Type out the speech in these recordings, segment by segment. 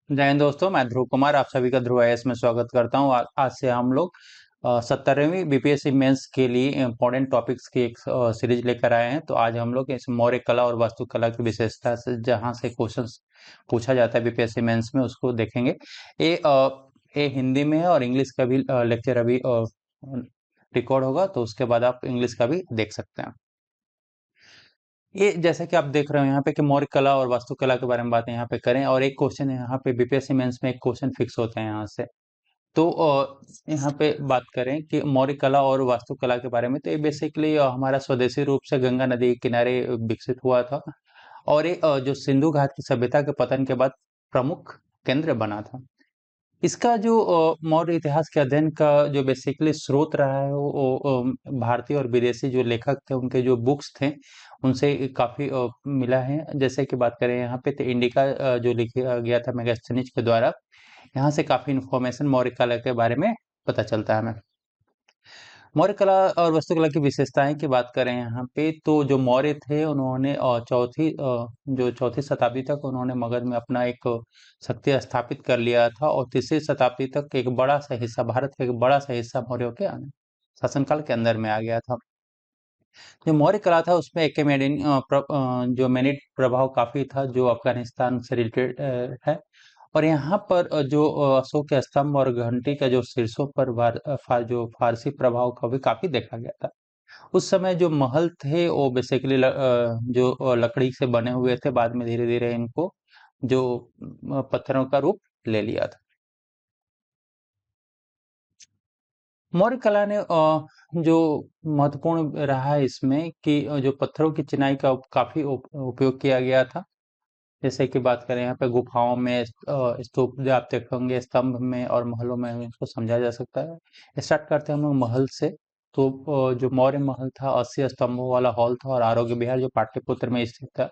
जय हिंद दोस्तों, मैं ध्रुव कुमार आप सभी का ध्रुव आईएएस में स्वागत करता हूं। आज से हम लोग 17वीं बीपीएससी मेंस के लिए इम्पोर्टेंट टॉपिक्स की एक सीरीज लेकर आए हैं। तो आज हम लोग इस मौर्य कला और वास्तुकला की विशेषता से जहां से क्वेश्चंस पूछा जाता है बीपीएससी मेंस में उसको देखेंगे। ये हिंदी में है और इंग्लिश का भी लेक्चर अभी रिकॉर्ड होगा, तो उसके बाद आप इंग्लिश का भी देख सकते हैं। ये जैसे कि आप देख रहे हो यहाँ पे कि मौर्य कला और वास्तुकला के बारे में बातें यहाँ पे करें, और एक क्वेश्चन यहाँ पे बीपीएससी मेंस में एक क्वेश्चन फिक्स होते हैं यहाँ से। तो यहाँ पे बात करें कि मौर्य कला और वास्तुकला के बारे में, तो ये बेसिकली हमारा स्वदेशी रूप से गंगा नदी के किनारे विकसित हुआ था। और ये जो सिंधु घाट की सभ्यता के पतन के बाद प्रमुख केंद्र बना था। इसका जो मौर्य इतिहास के अध्ययन का जो बेसिकली स्रोत रहा है वो भारतीय और विदेशी जो लेखक थे उनके जो बुक्स थे उनसे काफी मिला है। जैसे कि बात करें यहाँ पे तो इंडिका जो लिखा गया था मेगास्थनीज के द्वारा, यहाँ से काफी इंफॉर्मेशन मौर्य कला के बारे में पता चलता है हमें। मौर्य कला और वास्तुकला की विशेषताएं की बात करें यहाँ पे, तो जो मौर्य थे उन्होंने जो चौथी शताब्दी तक उन्होंने मगध में अपना एक शक्ति स्थापित कर लिया था, और तीसरी शताब्दी तक एक बड़ा सा हिस्सा, भारत का एक बड़ा सा हिस्सा मौर्यों के शासनकाल के अंदर में आ गया था। जो मौर्य कला था उसमें जो मैनिड प्रभाव काफी था, जो अफगानिस्तान से रिलेटेड है। और यहाँ पर अशोक के स्तंभ और घंटी का जो शीर्षों पर जो फारसी प्रभाव का भी काफी देखा गया था। उस समय जो महल थे वो बेसिकली लकड़ी से बने हुए थे, बाद में धीरे धीरे इनको जो पत्थरों का रूप ले लिया था। मौर्य कला ने जो महत्वपूर्ण रहा है इसमें कि जो पत्थरों की चिनाई का काफी उपयोग किया गया था। जैसे कि बात करें यहाँ पे गुफाओं में स्तूप जो आप देखे होंगे, स्तंभ में और महलों में इसको समझा जा सकता है। स्टार्ट करते हैं हम लोग महल से। तो जो मौर्य महल था 80 स्तंभों वाला हॉल था, और आरोग्य विहार जो पाटलिपुत्र में स्थित था।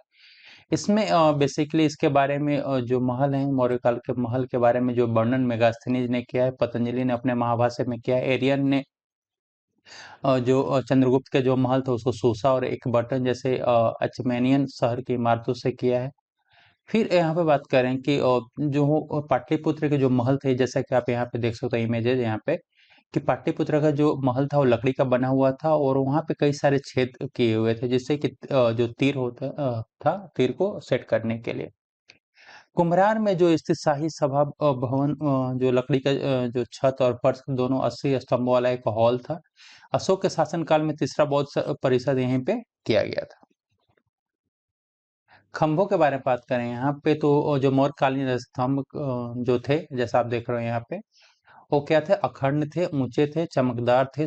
इसमें बेसिकली इसके बारे में जो महल है, मौर्य काल के महल के बारे में जो वर्णन मेगास्थनीज ने किया है, पतंजलि ने अपने महाभाष्य में किया है, एरियन ने चंद्रगुप्त के जो महल था उसको सूसा और एक बर्तन जैसे अचमेनियन शहर की इमारतों से किया है। फिर यहाँ पे बात करें कि जो पाटलिपुत्र के जो महल थे, जैसा कि आप यहाँ पे देख सकते हो इमेजेस यहाँ पे, कि पाटलिपुत्र का जो महल था वो लकड़ी का बना हुआ था, और वहाँ पे कई सारे छेद किए हुए थे, जिससे कि जो तीर था, तीर को सेट करने के लिए। कुम्हरार में जो स्थित शाही सभा भवन, जो लकड़ी का जो छत और फर्श दोनों 80 स्तंभों वाला एक हॉल था। अशोक के शासनकाल में तीसरा बौद्ध परिषद यहीं पे किया गया था। खंभों के बारे में बात करें यहाँ पे, तो जो मौर्यकालीन स्तंभ जो थे, जैसा आप देख रहे हो यहाँ पे, वो क्या थे? अखंड थे, ऊंचे थे, चमकदार थे,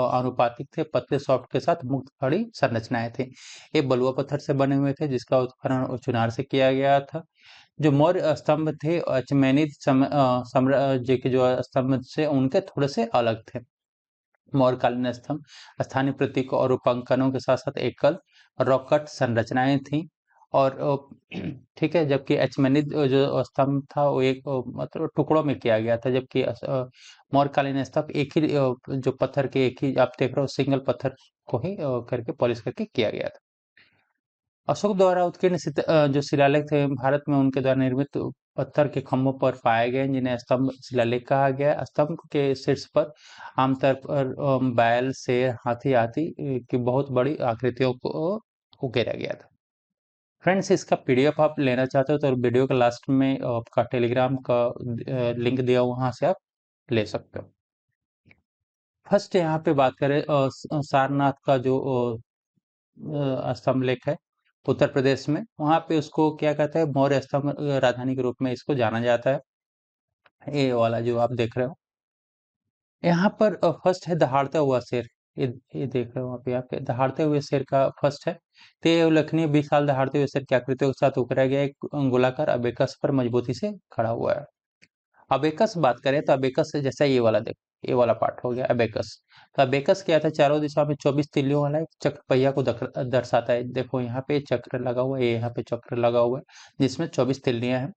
आनुपातिक थे, पतले सॉफ्ट के साथ मुक्त खड़ी संरचनाएं थी। ये बलुआ पत्थर से बने हुए थे, जिसका उत्खनन चुनार से किया गया था। जो मौर्य स्तंभ थे अचमेनिद साम्राज्य के जो स्तंभ से उनके थोड़े से अलग थे। मौर्यकालीन स्तंभ स्थानीय प्रतीकों और रूपांकनों के साथ साथ एकल रॉकट संरचनाएं थी। और ठीक है, जबकि एचमेनिद जो स्तंभ था वो एक मतलब टुकड़ों में किया गया था, जबकि मौर्यकालीन स्तंभ एक ही जो पत्थर के एक ही आप देख रहे हो सिंगल पत्थर को ही करके पॉलिश करके किया गया था। अशोक द्वारा उत्कीर्ण जो शिलालेख थे भारत में उनके द्वारा निर्मित पत्थर के खंभों पर पाए गए, जिन्हें स्तंभ शिलालेख कहा गया है। स्तंभ के शीर्ष पर आमतौर पर बैल, शेर, हाथी आदि की बहुत बड़ी आकृतियों को उकेरा गया था। फ्रेंड्स, इसका पीडीएफ आप लेना चाहते हो तो वीडियो के लास्ट में आपका टेलीग्राम का लिंक दिया हुआ, वहां से आप ले सकते हो। फर्स्ट यहाँ पे बात करें सारनाथ का जो स्तंभ लेख है उत्तर प्रदेश में, वहां पे उसको क्या कहते हैं? मौर्य स्तंभ राजधानी के रूप में इसको जाना जाता है। ये वाला जो आप देख रहे हो यहाँ पर फर्स्ट है दहाड़ता हुआ शेर। ये देख रहे हो आप यहाँ पे दहाड़ते हुए शेर का फर्स्ट है। तो ये उल्लेखनीय विशाल दहाड़ते हुए शेर की आकृतियों के साथ उकरा गया एक गोलाकार अबेकस पर मजबूती से खड़ा हुआ है। अबेकस बात करें तो अबेकस से जैसा ये वाला देखो, ये वाला पार्ट हो गया अबेकस। तो अबेकस क्या था? चारों दिशा में 24 तिल्लियों वाला एक चक्र पहिया को दर्शाता है। देखो यहाँ पे चक्र लगा हुआ है, यहाँ पे चक्र लगा हुआ है, जिसमें 24 तिल्लियां हैं।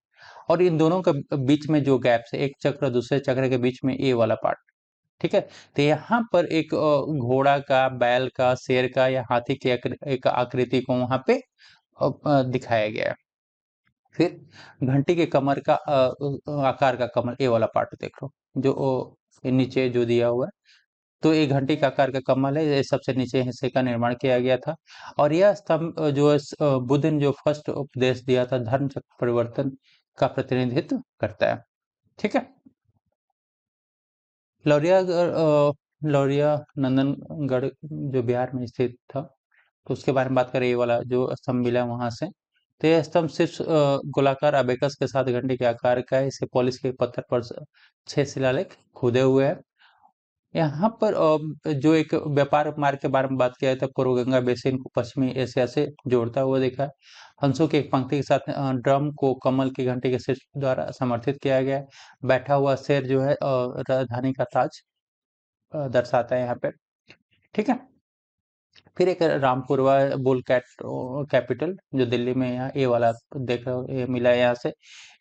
और इन दोनों के बीच में जो गैप है, एक चक्र दूसरे चक्र के बीच में, ये वाला पार्ट, ठीक है। तो यहाँ पर एक घोड़ा का, बैल का, शेर का या हाथी की एक आकृति को वहां पे दिखाया गया है। फिर घंटी के कमर का आकार का कमल, ये वाला पार्ट देख लो, जो ये नीचे जो दिया हुआ है, तो ये घंटी का आकार का कमल है, ये सबसे नीचे हिस्से का निर्माण किया गया था। और यह स्तंभ जो है बुद्ध ने जो फर्स्ट उपदेश दिया था, धर्म चक्र परिवर्तन का प्रतिनिधित्व करता है। ठीक है। लौरिया लौरिया नंदनगढ़ जो बिहार में स्थित था, तो उसके बारे में बात करें, ये वाला जो स्तंभ मिला वहां से, तो यह स्तंभ सिर्फ गोलाकार अबेकस के साथ घंटे के आकार का है। इसे पॉलिश के पत्थर पर 6 शिलालेख खुदे हुए हैं। यहाँ पर जो एक व्यापार मार्ग के बारे में बात किया जाता है, पूर्व गंगा बेसिन को पश्चिमी एशिया से जोड़ता हुआ देखा है। हंसों की एक पंक्ति के साथ ड्रम को कमल की घंटी के शीर्ष द्वारा समर्थित किया गया है। बैठा हुआ शेर जो है राजधानी का ताज दर्शाता है यहाँ पे। ठीक है। फिर एक रामपुरवा बुल कैपिटल जो दिल्ली में, यहाँ ये वाला देख रहे हो, ये मिला है यहाँ से।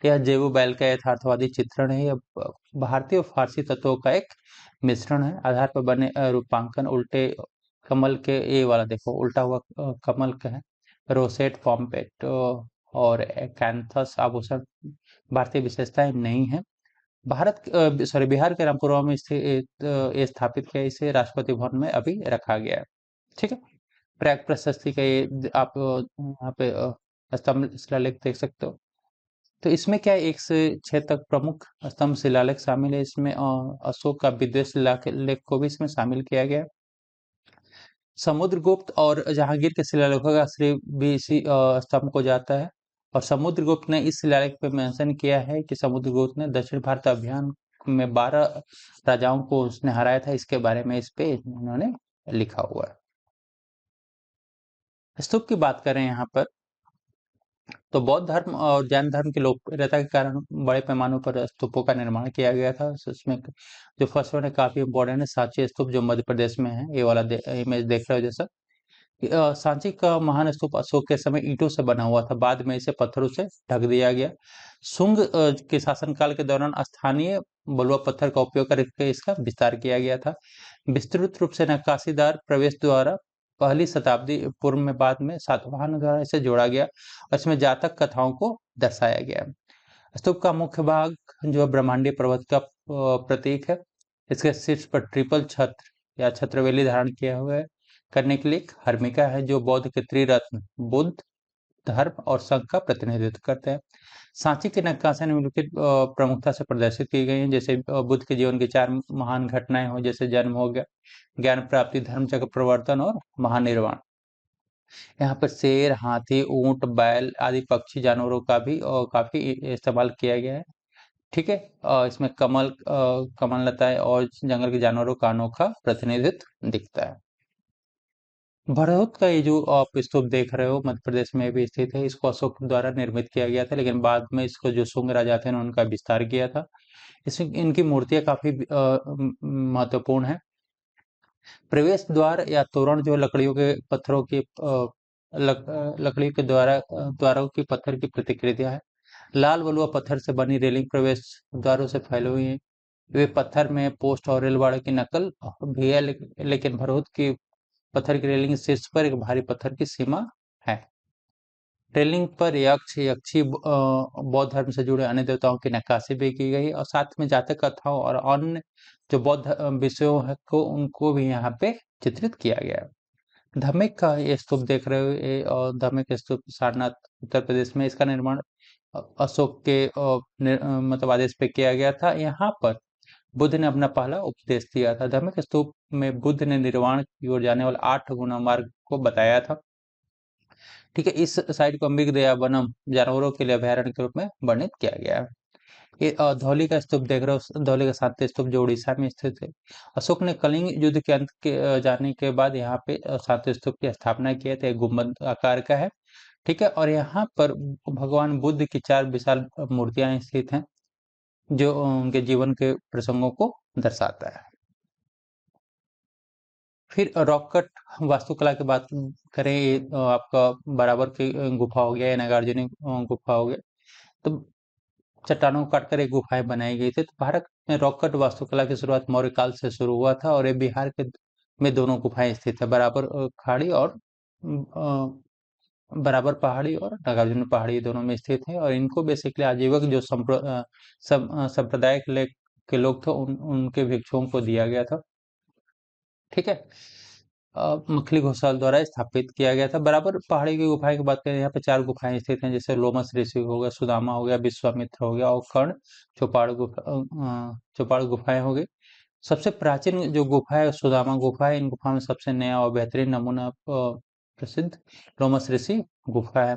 यह जेबू बैल का यथार्थवादी चित्रण है। यह भारतीय और फारसी तत्वों का एक मिश्रण है। आधार पर बने रूपांकन उल्टे कमल के, ये वाला देखो उल्टा हुआ कमल का है। रोसेट, पॉम्पेट और कैंथस आभूषण भारतीय विशेषताएं नहीं है। बिहार के रामपुरवा में स्थित ये स्थापित किया, इसे राष्ट्रपति भवन में अभी रखा गया है। ठीक है। प्रयाग प्रशस्ति का ये आप यहाँ पे स्तंभ शिलालेख देख सकते हो। तो इसमें क्या है, 1 से 6 तक प्रमुख स्तंभ शिलालेख शामिल है। इसमें अशोक का विद्वेष शिलालेख को भी इसमें शामिल किया गया है। समुद्रगुप्त और जहांगीर के शिलालेखों का श्रेय भी इसी स्तंभ को जाता है। और समुद्रगुप्त ने इस शिलालेख पे मेंशन किया है कि समुद्रगुप्त ने दक्षिण भारत अभियान में 12 राजाओं को उसने हराया था। इसके बारे में इस पे उन्होंने लिखा हुआ है। स्तूप की बात करें यहाँ पर, तो बौद्ध धर्म और जैन धर्म की लोकप्रियता के कारण बड़े पैमाने पर स्तूपों का निर्माण किया गया था। उसमें जो फर्स्ट वन है काफी इंपॉर्टेंट है, सांची स्तूप जो मध्य प्रदेश में है। ये वाला इमेज देख रहे हो जैसा सांची का महान स्तूप अशोक के समय ईंटों से बना हुआ था, बाद में इसे पत्थरों से ढक दिया गया। शुंग के शासनकाल के दौरान स्थानीय बलुआ पत्थर का उपयोग करके इसका विस्तार किया गया था। विस्तृत रूप से नक्काशीदार प्रवेश द्वारा पहली शताब्दी पूर्व में, बाद में सातवाहन द्वारा इसे जोड़ा गया और इसमें जातक कथाओं को दर्शाया गया। स्तूप का मुख्य भाग जो है ब्रह्मांडीय पर्वत का प्रतीक है। इसके शीर्ष पर ट्रिपल छत्र या छत्रवेली धारण किया हुआ है। करने के लिए एक हर्मिका है जो बौद्ध के त्रिरत्न बुद्ध, धर्म और संघ का प्रतिनिधित्व करते हैं। सांची की नक्काशियां निम्नलिखित प्रमुखता से प्रदर्शित की गई हैं, जैसे बुद्ध के जीवन की 4 महान घटनाएं हो, जैसे जन्म हो गया, ज्ञान प्राप्ति, धर्म चक्र प्रवर्तन और महानिर्वाण। यहाँ पर शेर, हाथी, ऊंट, बैल आदि पक्षी जानवरों का भी काफी इस्तेमाल किया गया है। ठीक है। इसमें कमल लताएं और जंगल के जानवरों का अनोखा प्रतिनिधित्व दिखता है। भरहुत का ये जो आप स्तूप देख रहे हो मध्य प्रदेश में भी स्थित है। इसको अशोक द्वारा निर्मित किया गया था, लेकिन बाद में इसको जो शुंग राजा थे उन्होंने उनका विस्तार किया था। इसमें इनकी मूर्तियां काफी महत्वपूर्ण है। प्रवेश द्वार या तोरण जो लकड़ियों के पत्थरों की लकड़ी के द्वारों की पत्थर की प्रतिकृतियां है। लाल बलुआ पत्थर से बनी रेलिंग प्रवेश द्वारों से फैली हुई है। वे पत्थर में पोस्ट और रेलवाड़े की नकल भी है, लेकिन भरहुत की पत्थर की रेलिंग शीर्ष पर एक भारी पत्थर की सीमा है। रेलिंग पर यक्ष, यक्षी, बौद्ध धर्म से जुड़े अन्य देवताओं की नक्काशी भी की गई और साथ में जातक कथाओं और अन्य जो बौद्ध विषयों है को उनको भी यहाँ पे चित्रित किया गया है। धमेक का ये स्तूप देख रहे हो, ये धमेक स्तूप सारनाथ उत्तर प्रदेश में। इसका निर्माण अशोक के मतलब आदेश पे किया गया था। यहाँ पर बुद्ध ने अपना पहला उपदेश दिया था। धम्मिक स्तूप में बुद्ध ने निर्वाण की ओर जाने वाला 8 गुना मार्ग को बताया था। ठीक है। इस साइट को मृगदया वनम जानवरों के लिए अभयारण्य के रूप में वर्णित किया गया है। ये धौली का स्तूप देख रहे हो, धौली का शांति स्तूप जो उड़ीसा में स्थित है। अशोक ने कलिंग युद्ध के अंत के जाने के बाद यहाँ पे शांति स्तूप की स्थापना किया था। गुम्बद आकार का है। ठीक है। और यहाँ पर भगवान बुद्ध की 4 विशाल मूर्तियां स्थित हैं, जो उनके जीवन के प्रसंगों को दर्शाता है। फिर रॉक कट वास्तुकला की बात करें, आपका बराबर की गुफा हो गया या नागार्जुनी गुफा हो गया, तो चट्टानों को काटकर एक गुफाएं बनाई गई थी। तो भारत में रॉक कट वास्तुकला की शुरुआत मौर्य काल से शुरू हुआ था और ये बिहार के में दोनों गुफाएं स्थित है, बराबर खाड़ी और बराबर पहाड़ी और नागार्जुन पहाड़ी दोनों में स्थित है, और इनको बेसिकली आजीवक जो संप्रदाय के लोग थे उनके भिक्षुओं को दिया गया था। ठीक है। मखली घोषाल द्वारा स्थापित किया गया था। बराबर पहाड़ी की गुफाएं की बात करें, यहाँ पे 4 गुफाएं स्थित हैं, जैसे लोमस ऋषि हो गया, सुदामा हो गया, विश्वामित्र हो गया और कर्ण चौपाड़ गुफाएं हो गई। सबसे प्राचीन जो गुफा है सुदामा गुफा है। इन गुफा में सबसे नया और बेहतरीन नमूना प्रसिद्ध लोमस ऋषि गुफा है।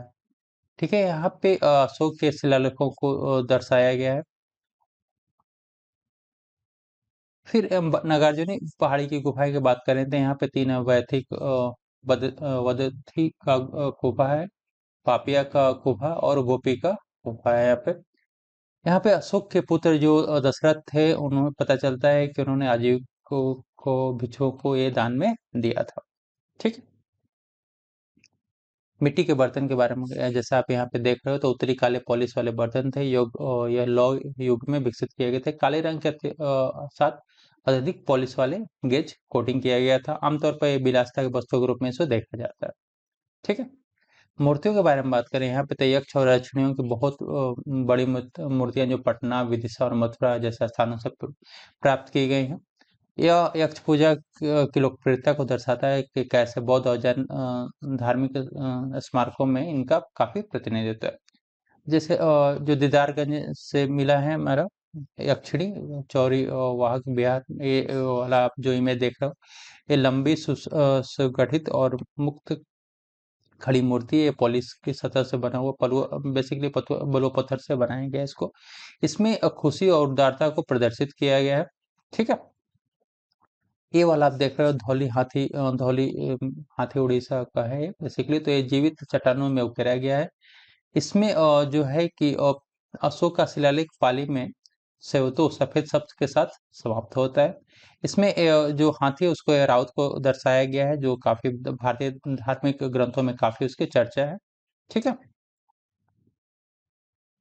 ठीक है। यहाँ पे अशोक के शिलालेखों को दर्शाया गया है। फिर नागार्जुनी पहाड़ी की गुफा की बात करें तो यहाँ पे 3 वैथिक वदथी का गुफा है, पापिया का गुफा और गोपी का गुफा है। यहाँ पे अशोक के पुत्र जो दशरथ थे, उन्होंने पता चलता है कि उन्होंने आजीव को भिक्षुओं को ये दान में दिया था। ठीक है। मिट्टी के बर्तन के बारे में जैसे आप यहाँ पे देख रहे हो, तो उत्तरी काले पॉलिश वाले बर्तन थे। यह लौ युग में विकसित किए गए थे। काले रंग के साथ अत्यधिक पॉलिश वाले गेज कोटिंग किया गया था। आमतौर पर ये विलासिता के वस्तु के रूप में इसे देखा जाता है। ठीक है। मूर्तियों के बारे में बात करें, यहाँ पे तो यक्ष और यक्षिणियों की बहुत बड़ी मूर्तियां जो पटना, विदिशा और मथुरा जैसे स्थानों से प्राप्त की गई हैं। यह यक्ष पूजा की लोकप्रियता को दर्शाता है कि कैसे बौद्ध और जैन धार्मिक स्मारकों में इनका काफी प्रतिनिधित्व है। जैसे जो दीदारगंज से मिला है हमारा यक्षिणी चौरी वाहक विहार, ये वाला आप जो इमेज देख रहे हो, ये लंबी सुगठित और मुक्त खड़ी मूर्ति है। ये पॉलिश की सतह से बना हुआ बेसिकली बलुआ पत्थर से बनाया गया है इसको। इसमें खुशी और उदारता को प्रदर्शित किया गया है। ठीक है। ये वाला आप देख रहे हो धौली हाथी उड़ीसा का है बेसिकली। तो ये जीवित चट्टानों में उकेरा गया है। इसमें जो है कि अशोक का शिलालेख पाली में सेवतो सफेद शब्द के साथ समाप्त होता है। इसमें जो हाथी है उसको राउत को दर्शाया गया है, जो काफी भारतीय धार्मिक ग्रंथों में काफी उसकी चर्चा है। ठीक है।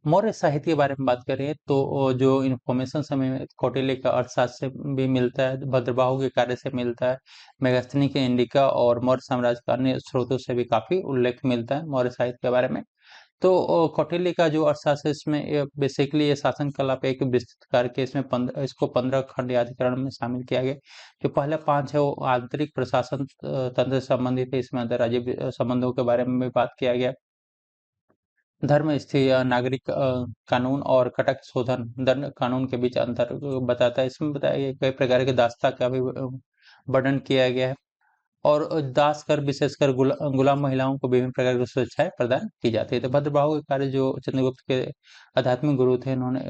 मौर्य साहित्य के बारे में बात करें तो जो इन्फॉर्मेशन हमें कौटिल्य का अर्थशास्त्र से भी मिलता है, भद्रबाहु के कार्य से मिलता है, मेगस्थनी के इंडिका और मौर्य साम्राज्य का अन्य स्रोतों से भी काफी उल्लेख मिलता है मौर्य साहित्य के बारे में। तो कौटिल्य का जो अर्थशास्त्र है, इसमें बेसिकली ये शासन कला पे एक विस्तृत करके इसको 15 खंड या अधिकरण में शामिल किया गया। जो पहले 5 है वो आंतरिक प्रशासन तंत्र से संबंधित है। इसमें अंतर्राज्यीय संबंधों के बारे में भी बात किया गया। धर्म स्थिर नागरिक कानून और कटक शोधन दंड कानून के बीच अंतर बताता है। इसमें बताया गया कई प्रकार के दास्ता का भी वर्णन किया गया है। और दास कर विशेषकर गुलाम महिलाओं को विभिन्न प्रकार की सुरक्षाएं प्रदान की जाती है। तो भद्रबाहु के कार्य जो चंद्रगुप्त के आध्यात्मिक गुरु थे, इन्होंने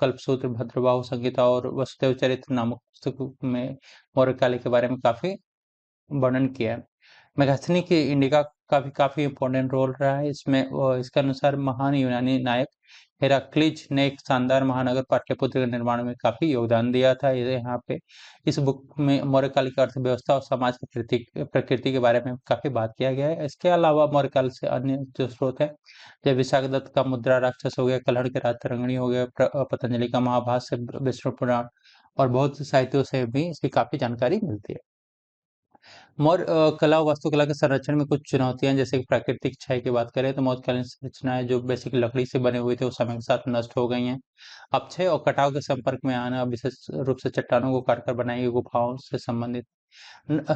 कल्पसूत्र, भद्रबाहु संहिता और वसुदेव चरित्र नामक पुस्तक में मौर्य काल के बारे में काफी वर्णन किया है। मेगास्थनी की इंडिका का भी काफी इंपॉर्टेंट रोल रहा है इसमें। इसके अनुसार महान यूनानी नायक हेराक्लीज ने एक शानदार महानगर पाटलिपुत्र के निर्माण में काफी योगदान दिया था। ये यहाँ पे इस बुक में मौर्यकाल की अर्थव्यवस्था और समाज की प्रकृति के बारे में काफी बात किया गया है। इसके अलावा मौर्यकाल से अन्य जो स्रोत है, जैसे विशाखदत्त का मुद्रा राक्षस हो गया, कल्हड़ के राजतरंगिणी हो गया, पतंजलि का महाभाष्य, विष्णु पुराण और बहुत से साहित्यों से भी इसकी काफी जानकारी मिलती है। मौर्य कला और वास्तुकला के संरक्षण में कुछ चुनौतियां, जैसे कि प्राकृतिक क्षय की बात करें तो मौर्यकालीन संरचनाएं जो बेसिक लकड़ी से बने हुए थे वो समय के साथ नष्ट हो गई हैं। अपक्षय और कटाव के संपर्क में आना, विशेष रूप से चट्टानों को काटकर बनाई गई गुफाओं से संबंधित।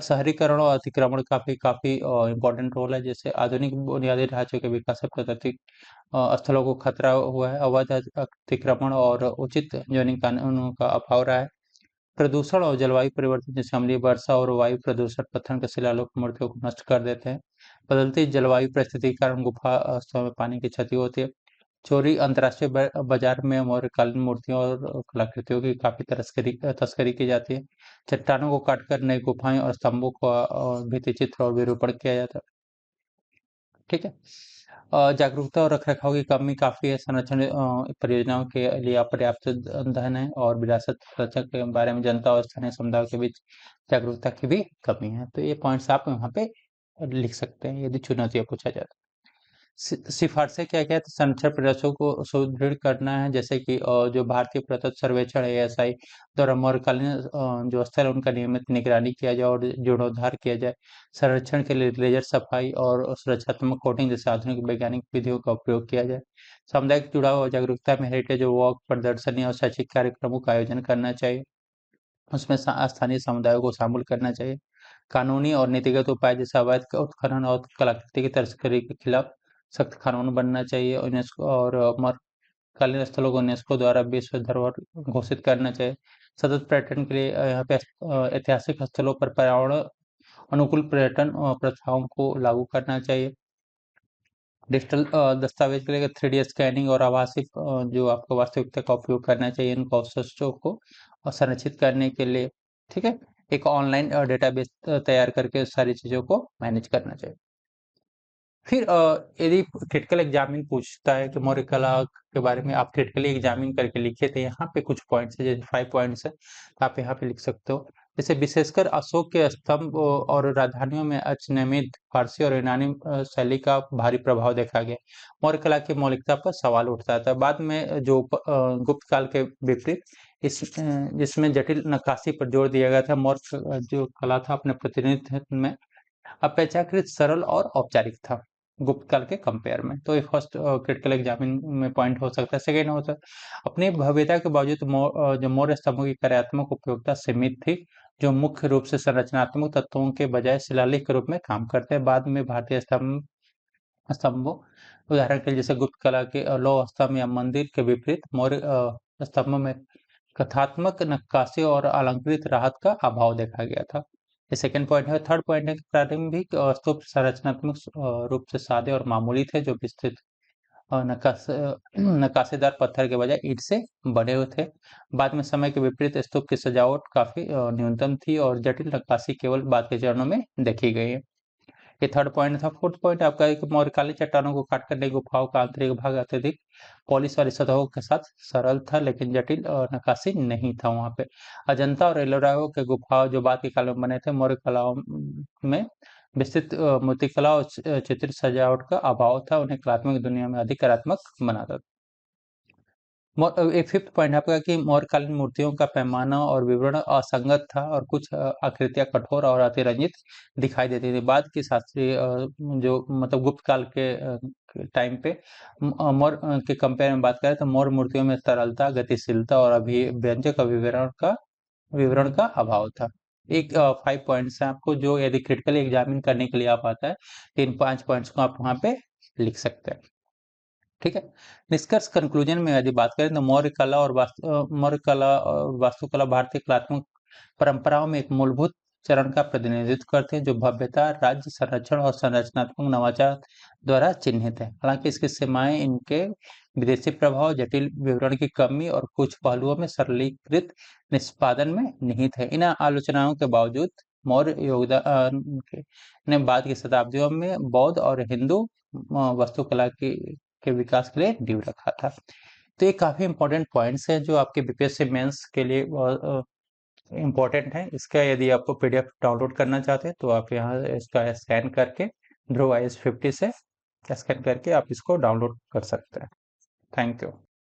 शहरीकरण और अतिक्रमण काफी काफी इंपॉर्टेंट रोल है। जैसे आधुनिक बुनियादी ढांचे के विकास से प्राकृतिक स्थलों को खतरा हुआ है। अवैध अतिक्रमण और उचित जोनिंग कानूनों का अभाव रहा है। प्रदूषण और जलवायु परिवर्तन, जैसे अम्लीय वर्षा और वायु प्रदूषण पत्थर के शिलालेख मूर्तियों को नष्ट कर देते हैं। बदलती जलवायु परिस्थिति के कारण गुफा अवस्था में पानी की क्षति होती है। चोरी, अंतर्राष्ट्रीय बाजार में मौर्यकालीन मूर्तियों और कलाकृतियों की काफी तस्करी की जाती है। चट्टानों को काटकर नई गुफाएं और स्तंभों को भित्ति चित्र और विरूपण किया जाता है। ठीक है। जागरूकता और रखरखाव की कमी काफी है। संरक्षण परियोजनाओं के लिए अपर्याप्त धन है, और विरासत संरक्षण के बारे में जनता और स्थानीय समुदायों के बीच जागरूकता की भी कमी है। तो ये पॉइंट्स आप यहाँ पे लिख सकते हैं यदि चुनौतियां पूछा जाए तो। सिफारिशें क्या-क्या है? तो संरक्षण प्रयासों को सुदृढ़ करना है, जैसे कि जो भारतीय पुरातत्व सर्वेक्षण एएसआई द्वारा मौर्यकालीन जो स्थल है उनका नियमित निगरानी किया जाए और जीर्णोद्धार किया जाए। संरक्षण के लिए लेजर सफाई और सुरक्षात्मक कोटिंग जैसे आधुनिक वैज्ञानिक विधियों का उपयोग किया जाए। सामुदायिक जुड़ाव और जागरूकता में हेरिटेज वॉक, प्रदर्शनी और शैक्षिक कार्यक्रमों का आयोजन करना चाहिए। उसमें स्थानीय समुदायों को शामिल करना चाहिए। कानूनी और नीतिगत उपाय जैसे अवैध उत्खनन और कलाकृति की तस्करी के खिलाफ सख्त कानून बनना चाहिए। यूनेस्को और मरकालीन स्थलों को यूनेस्को द्वारा विश्व धरोहर घोषित करना चाहिए। सतत पर्यटन के लिए यहाँ पे ऐतिहासिक स्थलों पर पर्यावरण अनुकूल पर्यटन प्रथाओं को लागू करना चाहिए। डिजिटल दस्तावेज के लिए 3D स्कैनिंग और आभासी जो आपको वास्तविकता का उपयोग करना चाहिए इन अवशेषों को संरक्षित करने के लिए। ठीक है, एक ऑनलाइन डेटाबेस तैयार करके सारी चीज़ों को मैनेज करना चाहिए। फिर यदि क्रिटिकल एग्जामिन पूछता है कि मौर्य कला के बारे में आप क्रिटिकली एग्जामिन करके लिखे थे, यहाँ पे कुछ पॉइंट्स है, जैसे 5 पॉइंट्स है, तो आप यहाँ पे लिख सकते हो। जैसे विशेषकर अशोक के स्तंभ और राजधानियों में अचनमित फारसी और यूनानी शैली का भारी प्रभाव देखा गया। मौर्य कला की मौलिकता पर सवाल उठता था। बाद में जो गुप्त काल के विपरीत जिसमें जटिल नक्काशी पर जोर दिया गया था, मौर्य जो कला था अपने प्रतिनिधित्व में अपेक्षाकृत सरल और औपचारिक था गुप्त काल के कंपेयर में। तो ये फर्स्ट क्रिटिकल एग्जामिन में पॉइंट हो सकता है। सेकेंड होता है अपनी भव्यता के बावजूद जो मौर्य स्तंभों की कार्यात्मक उपयोगिता सीमित थी, जो मुख्य रूप से संरचनात्मक तत्वों के बजाय शिलालेख के रूप में काम करते हैं। बाद में भारतीय स्तंभों उदाहरण के लिए जैसे गुप्त कला के लौह स्तंभ या मंदिर के विपरीत मौर्य स्तंभों में कथात्मक नक्काशी और अलंकृत राहत का अभाव देखा गया था। ये सेकंड पॉइंट है। थर्ड पॉइंट है कि प्रारंभिक स्तूप संरचनात्मक रूप से सादे और मामूली थे, जो विस्तृत नक्काशीदार पत्थर के बजाय ईंट से बने हुए थे। बाद में समय के विपरीत स्तूप की सजावट काफी न्यूनतम थी और जटिल नक्काशी केवल बाद के चरणों में देखी गई है। ये थर्ड पॉइंट था। फोर्थ पॉइंट आपका एक मौर्यकालीन चट्टानों को काट कर गुफाओं का आंतरिक भाग अत्यधिक पॉलिश वाली सतहों के साथ सरल था, लेकिन जटिल नक्काशी नहीं था वहां पे। अजंता और एलोरा के गुफाओं जो बाद के काल में बने थे, मौर्य कलाओं में विस्तृत मूर्तिकला और चित्र सजावट का अभाव था, उन्हें कलात्मक दुनिया में अधिक कलात्मक बनाता था। एक फिफ्थ पॉइंट आपका कि मौर्यकालीन मूर्तियों का पैमाना और विवरण असंगत था और कुछ आकृतियां कठोर और अतिरंजित दिखाई देती थी। बाद की शास्त्रीय जो मतलब गुप्त काल के टाइम पे मौर्य के कंपेयर में बात करें तो मौर्य मूर्तियों में सरलता, गतिशीलता और अभिव्यंजक विवरण का अभाव था। एक 5 पॉइंट्स हैं आपको, जो यदि क्रिटिकली एग्जामिन करने के लिए आप आता है, तो इन 5 पॉइंट्स को आप वहां पे लिख सकते हैं। ठीक है, निष्कर्ष कंक्लूजन में यदि बात करें तो मौर्य कला और वास्तुकला भारतीय कलात्मक परंपराओं में एक मूलभूत चरण का प्रतिनिधित्व करते हैं, जो भव्यता, राज्य संरक्षण और संरचनात्मक नवाचार द्वारा चिन्हित है। हालांकि इसकी सीमाएं इनके विदेशी प्रभाव, जटिल विवरण की कमी और कुछ पहलुओं में सरलीकृत निष्पादन में निहित है। इन आलोचनाओं के बावजूद मौर्य योगदान ने बाद की शताब्दियों में बौद्ध और हिंदू वास्तुकला के विकास के लिए नींव रखा था। तो ये काफी इंपॉर्टेंट पॉइंट्स हैं जो आपके बीपीएससी मेंस के लिए इम्पोर्टेंट है। इसका यदि आपको पीडीएफ डाउनलोड करना चाहते हैं तो आप यहाँ इसका स्कैन करके ध्रुव IS50 से स्कैन करके आप इसको डाउनलोड कर सकते हैं। Thank you.